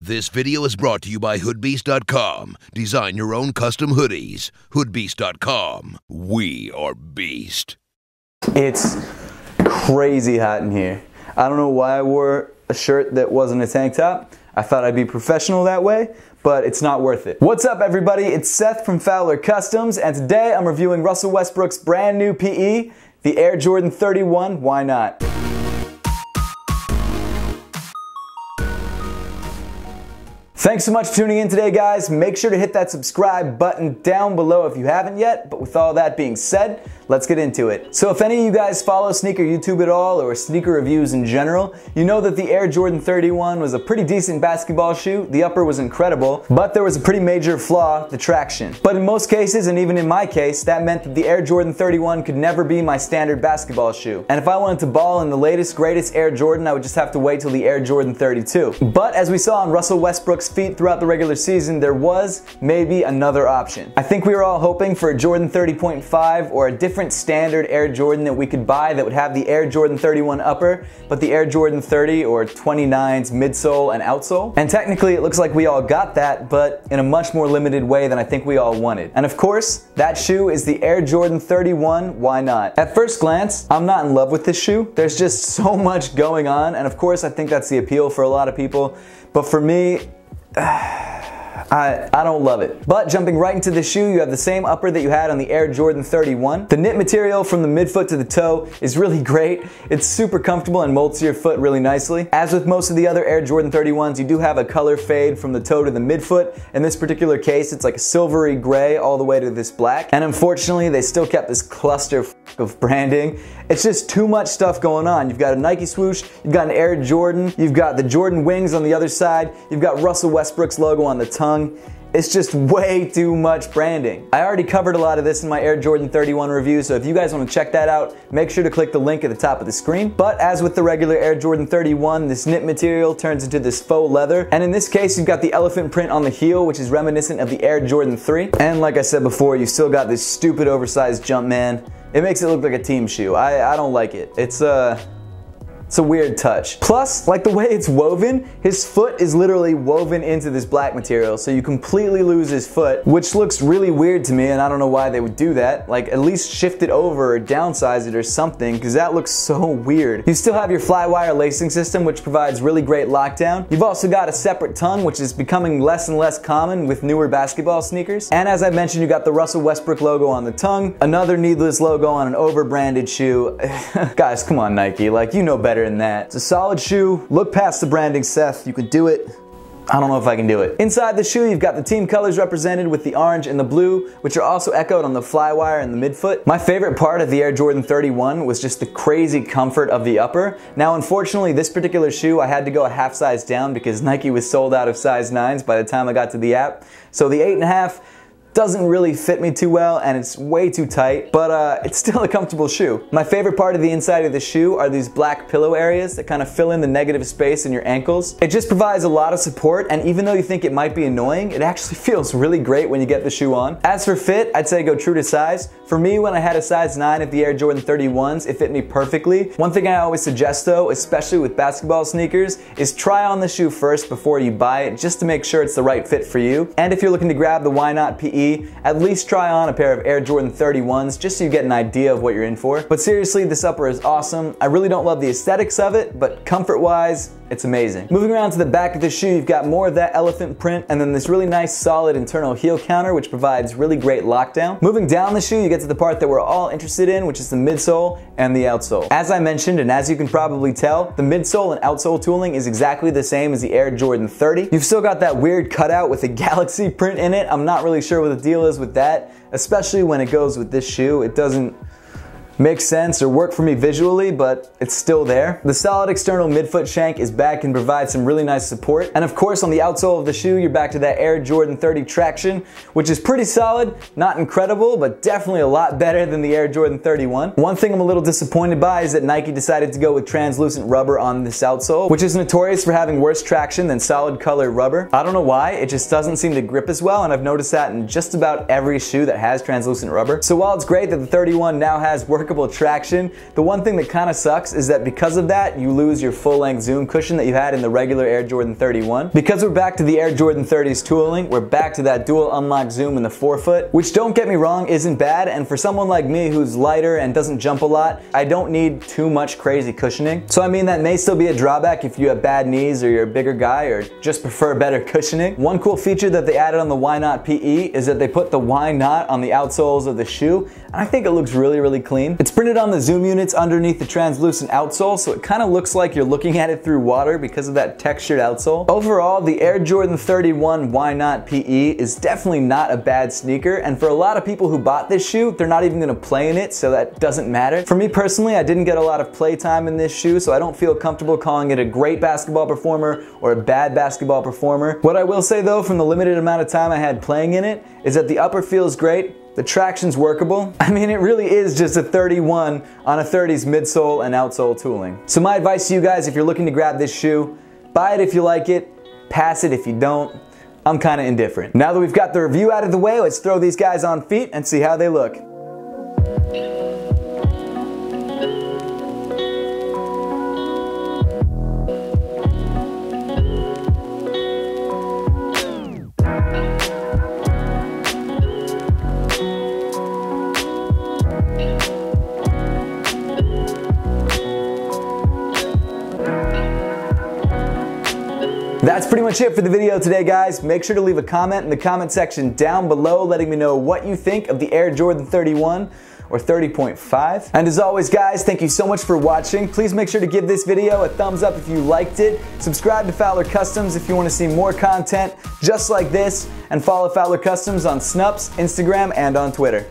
This video is brought to you by hoodbeast.com. Design your own custom hoodies. hoodbeast.com. We are beast. It's crazy hot in here. I don't know why I wore a shirt that wasn't a tank top. I thought I'd be professional that way, but it's not worth it. What's up, everybody? It's Seth from Fowler Customs, and today I'm reviewing Russell Westbrook's brand new PE, the Air Jordan 31. Why not? Thanks so much for tuning in today, guys. Make sure to hit that subscribe button down below if you haven't yet. But with all that being said, let's get into it. So if any of you guys follow sneaker YouTube at all, or sneaker reviews in general, you know that the Air Jordan 31 was a pretty decent basketball shoe. The upper was incredible, but there was a pretty major flaw, the traction. But in most cases, and even in my case, that meant that the Air Jordan 31 could never be my standard basketball shoe. And if I wanted to ball in the latest, greatest Air Jordan, I would just have to wait till the Air Jordan 32. But as we saw on Russell Westbrook's feet throughout the regular season, there was maybe another option. I think we were all hoping for a Jordan 30.5 or a different standard Air Jordan that we could buy that would have the Air Jordan 31 upper, but the Air Jordan 30 or 29's midsole and outsole. And technically it looks like we all got that, but in a much more limited way than I think we all wanted. And of course, that shoe is the Air Jordan 31. Why not? At first glance, I'm not in love with this shoe. There's just so much going on, and of course I think that's the appeal for a lot of people, but for me, I don't love it. But jumping right into the shoe, you have the same upper that you had on the Air Jordan 31. The knit material from the midfoot to the toe is really great. It's super comfortable and molds to your foot really nicely. As with most of the other Air Jordan 31s, you do have a color fade from the toe to the midfoot. In this particular case, it's like a silvery gray all the way to this black. And unfortunately, they still kept this cluster of branding. It's just too much stuff going on. You've got a Nike swoosh, you've got an Air Jordan, you've got the Jordan wings on the other side, you've got Russell Westbrook's logo on the tongue. It's just way too much branding. I already covered a lot of this in my Air Jordan 31 review, so if you guys want to check that out, make sure to click the link at the top of the screen. But as with the regular Air Jordan 31, this knit material turns into this faux leather, and in this case you've got the elephant print on the heel, which is reminiscent of the Air Jordan 3. And like I said before, you still got this stupid oversized Jumpman. It makes it look like a team shoe. I don't like it. It's a weird touch. Plus, like the way it's woven, his foot is literally woven into this black material, so you completely lose his foot, which looks really weird to me, and I don't know why they would do that. Like, at least shift it over or downsize it or something, because that looks so weird. You still have your flywire lacing system, which provides really great lockdown. You've also got a separate tongue, which is becoming less and less common with newer basketball sneakers. And as I mentioned, you got the Russell Westbrook logo on the tongue, another needless logo on an over-branded shoe. Guys, come on, Nike, like, you know better than that. It's a solid shoe. Look past the branding, Seth. You can do it. I don't know if I can do it. Inside the shoe, you've got the team colors represented with the orange and the blue, which are also echoed on the flywire and the midfoot. My favorite part of the Air Jordan 31 was just the crazy comfort of the upper. Now, unfortunately, this particular shoe, I had to go a half size down because Nike was sold out of size 9s by the time I got to the app. So the 8.5 doesn't really fit me too well, and it's way too tight, but it's still a comfortable shoe. My favorite part of the inside of the shoe are these black pillow areas that kind of fill in the negative space in your ankles. It just provides a lot of support, and even though you think it might be annoying, it actually feels really great when you get the shoe on. As for fit, I'd say go true to size. For me, when I had a size 9 of the Air Jordan 31s, it fit me perfectly. One thing I always suggest though, especially with basketball sneakers, is try on the shoe first before you buy it, just to make sure it's the right fit for you. And if you're looking to grab the Why Not PE, at least try on a pair of Air Jordan 31s just so you get an idea of what you're in for. But seriously, this upper is awesome. I really don't love the aesthetics of it, but comfort-wise, it's amazing. Moving around to the back of the shoe, you've got more of that elephant print and then this really nice solid internal heel counter, which provides really great lockdown. Moving down the shoe, you get to the part that we're all interested in, which is the midsole and the outsole. As I mentioned, and as you can probably tell, the midsole and outsole tooling is exactly the same as the Air Jordan 30. You've still got that weird cutout with a galaxy print in it. I'm not really sure what the deal is with that, especially when it goes with this shoe. It doesn't make sense or work for me visually, but it's still there. The solid external midfoot shank is back and provides some really nice support. And of course, on the outsole of the shoe, you're back to that Air Jordan 30 traction, which is pretty solid, not incredible, but definitely a lot better than the Air Jordan 31. One thing I'm a little disappointed by is that Nike decided to go with translucent rubber on this outsole, which is notorious for having worse traction than solid colored rubber. I don't know why, it just doesn't seem to grip as well, and I've noticed that in just about every shoe that has translucent rubber. So while it's great that the 31 now has working workable traction. The one thing that kind of sucks is that because of that, you lose your full-length zoom cushion that you had in the regular Air Jordan 31. Because we're back to the Air Jordan 30's tooling, we're back to that dual unlock zoom in the forefoot, which, don't get me wrong, isn't bad, and for someone like me who's lighter and doesn't jump a lot, I don't need too much crazy cushioning. So I mean, that may still be a drawback if you have bad knees or you're a bigger guy or just prefer better cushioning. One cool feature that they added on the Why Not PE is that they put the Why Not on the outsoles of the shoe, and I think it looks really, really clean. It's printed on the zoom units underneath the translucent outsole, so it kind of looks like you're looking at it through water because of that textured outsole. Overall, the Air Jordan 31 Why Not PE is definitely not a bad sneaker, and for a lot of people who bought this shoe, they're not even going to play in it, so that doesn't matter. For me personally, I didn't get a lot of play time in this shoe, so I don't feel comfortable calling it a great basketball performer or a bad basketball performer. What I will say though, from the limited amount of time I had playing in it, is that the upper feels great. The traction's workable. I mean, it really is just a 31 on a 30's midsole and outsole tooling. So my advice to you guys, if you're looking to grab this shoe, buy it if you like it, pass it if you don't. I'm kind of indifferent. Now that we've got the review out of the way, let's throw these guys on feet and see how they look. That's pretty much it for the video today, guys. Make sure to leave a comment in the comment section down below letting me know what you think of the Air Jordan 31 or 30.5. And as always, guys, thank you so much for watching. Please make sure to give this video a thumbs up if you liked it. Subscribe to Fowler Customs if you want to see more content just like this, and follow Fowler Customs on Snups, Instagram, and on Twitter.